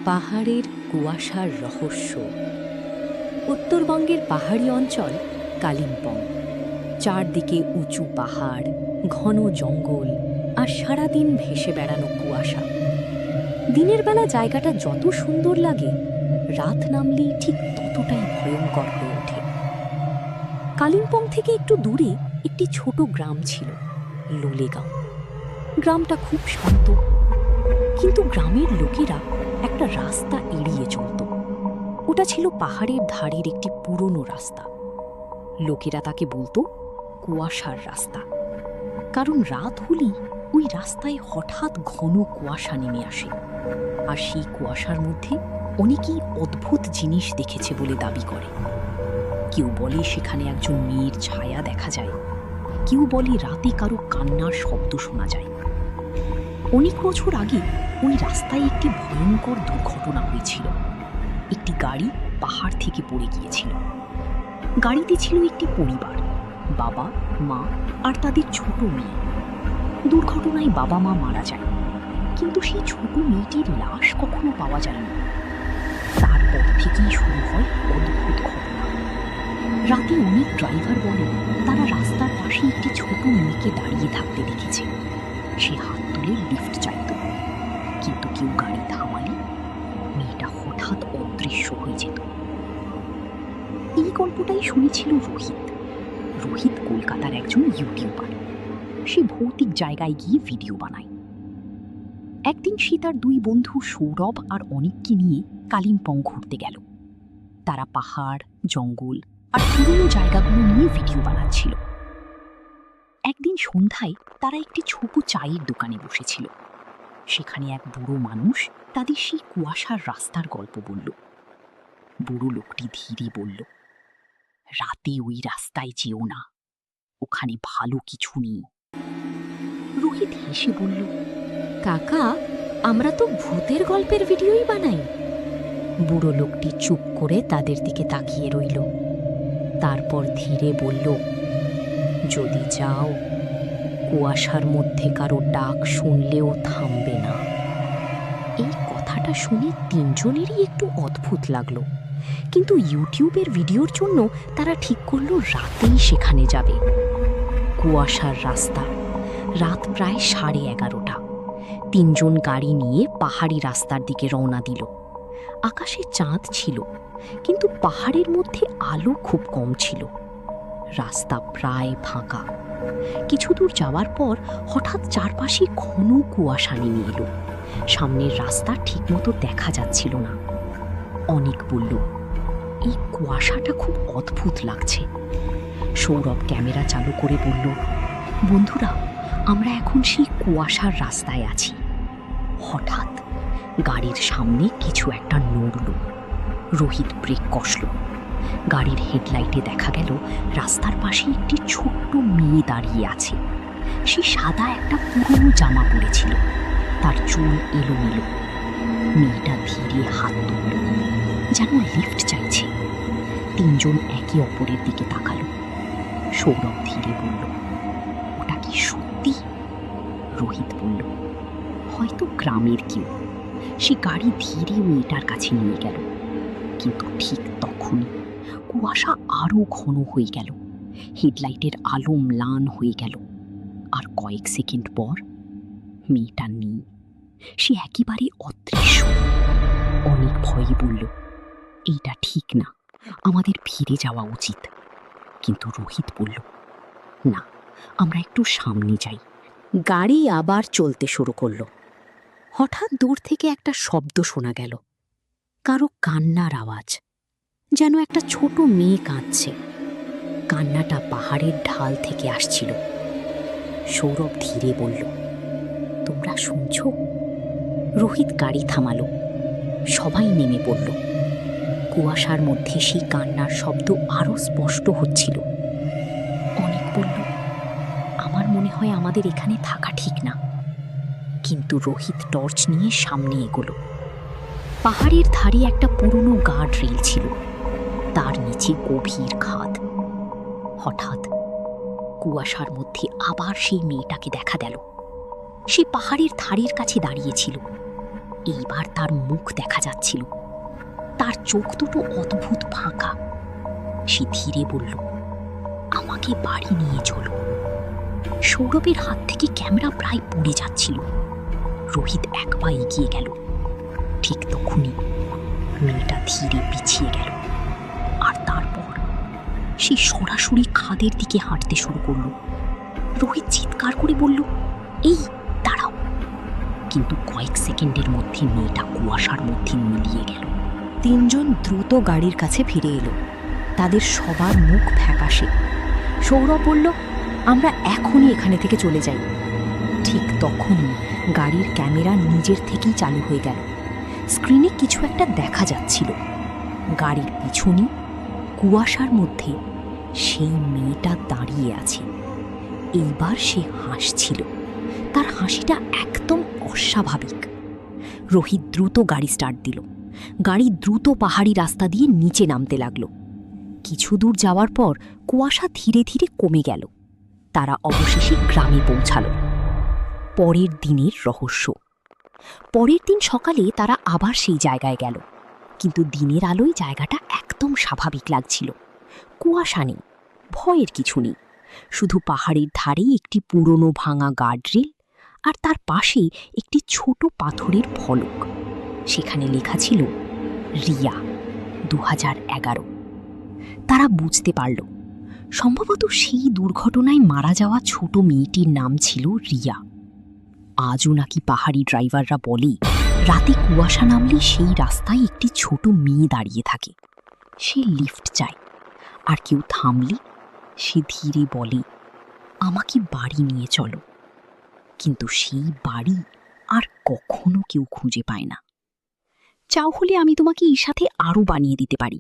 পাহাড়ের কুয়াশার রহস্য। উত্তরবঙ্গের পাহাড়ি অঞ্চল কালিম্পং। চারদিকে উঁচু পাহাড়, ঘন জঙ্গল আর সারাদিন ভেসে বেড়ানো কুয়াশা। দিনের বেলা জায়গাটা যত সুন্দর লাগে, রাত নামলেই ঠিক ততটাই ভয়ঙ্কর হয়ে ওঠে। কালিম্পং থেকে একটু দূরে একটি ছোট গ্রাম ছিল, লোলেগাঁও। গ্রামটা খুব শান্ত, কিন্তু গ্রামের লোকেরা একটা রাস্তা এড়িয়ে চলত। ওটা ছিল পাহাড়ের ধারের একটি পুরনো রাস্তা। লোকেরা তাকে বলতো কুয়াশার রাস্তা, কারণ রাত হলেই ওই রাস্তায় হঠাৎ ঘন কুয়াশা নেমে আসে, আর সেই কুয়াশার মধ্যে অনেকেই অদ্ভুত জিনিস দেখেছে বলে দাবি করে। কেউ বলে সেখানে একজন মেয়ের ছায়া দেখা যায়, কেউ বলে রাতে কারো কান্নার শব্দ শোনা যায়। অনেক বছর আগে ওই রাস্তায় একটি ভয়ঙ্কর দুর্ঘটনা হয়েছিল। একটি গাড়ি পাহাড় থেকে পড়ে গিয়েছিল। গাড়িতে ছিল একটি পরিবার, বাবা, মা আর তাদের ছোট মেয়ে। দুর্ঘটনায় বাবা মা মারা যায়, কিন্তু সেই ছোট মেয়েটির লাশ কখনো পাওয়া যায়নি। তারপর থেকেই শুরু হয় অদ্ভুত ঘটনা। রাতে অনেক ড্রাইভার বলে তারা রাস্তার পাশে একটি ছোট মেয়েকে দাঁড়িয়ে থাকতে দেখেছে। সে হাত তুলে লিফট চাইত, কিন্তু কেউ গাড়ি থামালে মেয়েটা হঠাৎ অদৃশ্য হয়ে যেত। এই গল্পটাই শুনেছিল রোহিত। রোহিত কলকাতার একজন ইউটিউবার। সে ভৌতিক জায়গায় গিয়ে ভিডিও বানায়। একদিন সে তার দুই বন্ধু সৌরভ আর অনিককে নিয়ে কালিম্পং ঘুরতে গেল। তারা পাহাড়, জঙ্গল আর পুরনো জায়গাগুলো নিয়ে ভিডিও বানাচ্ছিল। একদিন সন্ধ্যায় তারা একটি ছোট চায়ের দোকানে বসেছিল। সেখানে এক বুড়ো মানুষ তাদের সেই কুয়াশার রাস্তার গল্প বলল। বুড়ো লোকটি ধীরে বলল, রাতে ওই রাস্তায় যেও না, ওখানে ভালো কিছু নেই। রোহিত হেসে বলল, কাকা, আমরা তো ভূতের গল্পের ভিডিওই বানাই। বুড়ো লোকটি চুপ করে তাদের দিকে তাকিয়ে রইল। তারপর ধীরে বলল, যদি যাও, কুয়াশার মধ্যে কারো ডাক শুনলেও থামবে না। এই কথাটা শুনে তিনজনেরই একটু অদ্ভুত লাগলো, কিন্তু ইউটিউবের ভিডিওর জন্য তারা ঠিক করলো রাতেই সেখানে যাবে। কুয়াশার রাস্তা। রাত প্রায় 11:30। তিনজন গাড়ি নিয়ে পাহাড়ি রাস্তার দিকে রওনা দিল। আকাশে চাঁদ ছিল, কিন্তু পাহাড়ের মধ্যে আলো খুব কম ছিল। রাস্তা প্রায় ফাঁকা। কিছু দূর যাওয়ার পর হঠাৎ চারপাশে ঘন কুয়াশা নেমে এলো। সামনের রাস্তা ঠিকমতো দেখা যাচ্ছিল না। অনেক বলল, এই কুয়াশাটা খুব অদ্ভুত লাগছে। সৌরভ ক্যামেরা চালু করে বলল, বন্ধুরা, আমরা এখন সেই কুয়াশার রাস্তায় আছি। হঠাৎ গাড়ির সামনে কিছু একটা নড়ল। রোহিত ব্রেক কষল। গাড়ির হেডলাইটে দেখা গেল রাস্তার পাশে একটি ছোট্ট মেয়ে দাঁড়িয়ে আছে। সে সাদা একটা পুরনো জামা পরেছিল, তার চুল এলোমেলো। মেয়েটা ধীরে হাত তুলল, যেন লিফট চাইছে। তিনজন একে অপরের দিকে তাকালো। সৌরভ ধীরে বলল, ওটা কি সত্যি? রোহিত বলল, হয়তো গ্রামের কেউ। সে গাড়ি ধীরে মেয়েটার কাছে নিয়ে গেল, কিন্তু ঠিক তখনই কুয়াশা আরো ঘন হয়ে গেল। হেডলাইটের আলো ম্লান হয়ে গেল, আর কয়েক সেকেন্ড পর মেয়েটা নেই। সে একেবারে অদৃশ্য। অনেক ভয়ে বলল, এইটা ঠিক না, আমাদের ফিরে যাওয়া উচিত। কিন্তু রোহিত বলল, না, আমরা একটু সামনে যাই। গাড়ি আবার চলতে শুরু করলো। হঠাৎ দূর থেকে একটা শব্দ শোনা গেল, কারো কান্নার আওয়াজ, যেন একটা ছোট মেয়ে কাঁদছে। কান্নাটা পাহাড়ের ঢাল থেকে আসছিল। সৌরভ ধীরে বলল, তোমরা শুনছ? রোহিত গাড়ি থামালো। সবাই নেমে পড়ল। কুয়াশার মধ্যে সেই কান্নার শব্দ আরো স্পষ্ট হচ্ছিল। অনেক বলল, আমার মনে হয় আমাদের এখানে থাকা ঠিক না। কিন্তু রোহিত টর্চ নিয়ে সামনে এগোলো। পাহাড়ের ধারে একটা পুরনো গার্ড রেল ছিল, তার নিচে গভীর খাদ। হঠাৎ কুয়াশার মধ্যে আবার সেই মেয়েটাকে দেখা গেল। সে পাহাড়ের ধারের কাছে দাঁড়িয়েছিল। এইবার তার মুখ দেখা যাচ্ছিল, তার চোখ দুটো অদ্ভুত ফাঁকা। সে ধীরে বলল, আমাকে বাড়ি নিয়ে চলো। সৌরভের হাত থেকে ক্যামেরা প্রায় পড়ে যাচ্ছিল। রোহিত এক পা এগিয়ে গেল। ঠিক তখনই মেয়েটা ধীরে পিছিয়ে গেল, আর তারপর সে সরাসরি খাদের দিকে হাঁটতে শুরু করলো। রোহিত চিৎকার করে বলল, এই দাঁড়াও। কিন্তু কয়েক সেকেন্ডের মধ্যে মেয়েটা কুয়াশার মধ্যে মিলিয়ে গেল। তিনজন দ্রুত গাড়ির কাছে ফিরে এলো। তাদের সবার মুখ ফ্যাকাশে। সৌরভ বলল, আমরা এখনই এখানে থেকে চলে যাই। ঠিক তখনই গাড়ির ক্যামেরা নিজের থেকেই চালু হয়ে গেল। স্ক্রিনে কিছু একটা দেখা যাচ্ছিল। গাড়ির পিছনে কুয়াশার মধ্যে সেই মেয়েটা দাঁড়িয়ে আছে। এইবার সে হাসছিল। তার হাসিটা একদম অস্বাভাবিক। রোহিত দ্রুত গাড়ি স্টার্ট দিল। গাড়ি দ্রুত পাহাড়ি রাস্তা দিয়ে নিচে নামতে লাগলো। কিছু দূর যাওয়ার পর কুয়াশা ধীরে ধীরে কমে গেল। তারা অবশেষে গ্রামে পৌঁছালো। পরের দিনের রহস্য। পরের দিন সকালে তারা আবার সেই জায়গায় গেল, কিন্তু দিনের আলোয় জায়গাটা একদম স্বাভাবিক লাগছিল। কুয়াশা নেই, ভয়ের কিছু নেই। শুধু পাহাড়ের ধারে একটি পুরনো ভাঙা গার্ডরেল, আর তার পাশে একটি ছোট পাথরের ফলক। সেখানে লেখা ছিল রিয়া, 2011। তারা বুঝতে পারল, সম্ভবত সেই দুর্ঘটনায় মারা যাওয়া ছোট মেয়েটির নাম ছিল রিয়া। আজও নাকি পাহাড়ি ড্রাইভাররা বলে, রাতে কুয়াশা নামলে সেই রাস্তায় একটি ছোট মেয়ে দাঁড়িয়ে থাকে। সে লিফট চায়, আর কেউ থামলে সে ধীরে বলে, আমাকে বাড়ি নিয়ে চলো। কিন্তু সেই বাড়ি আর কখনো কেউ খুঁজে পায় না। চাও হলে আমি তোমাকে এর সাথে আরও বানিয়ে দিতে পারি।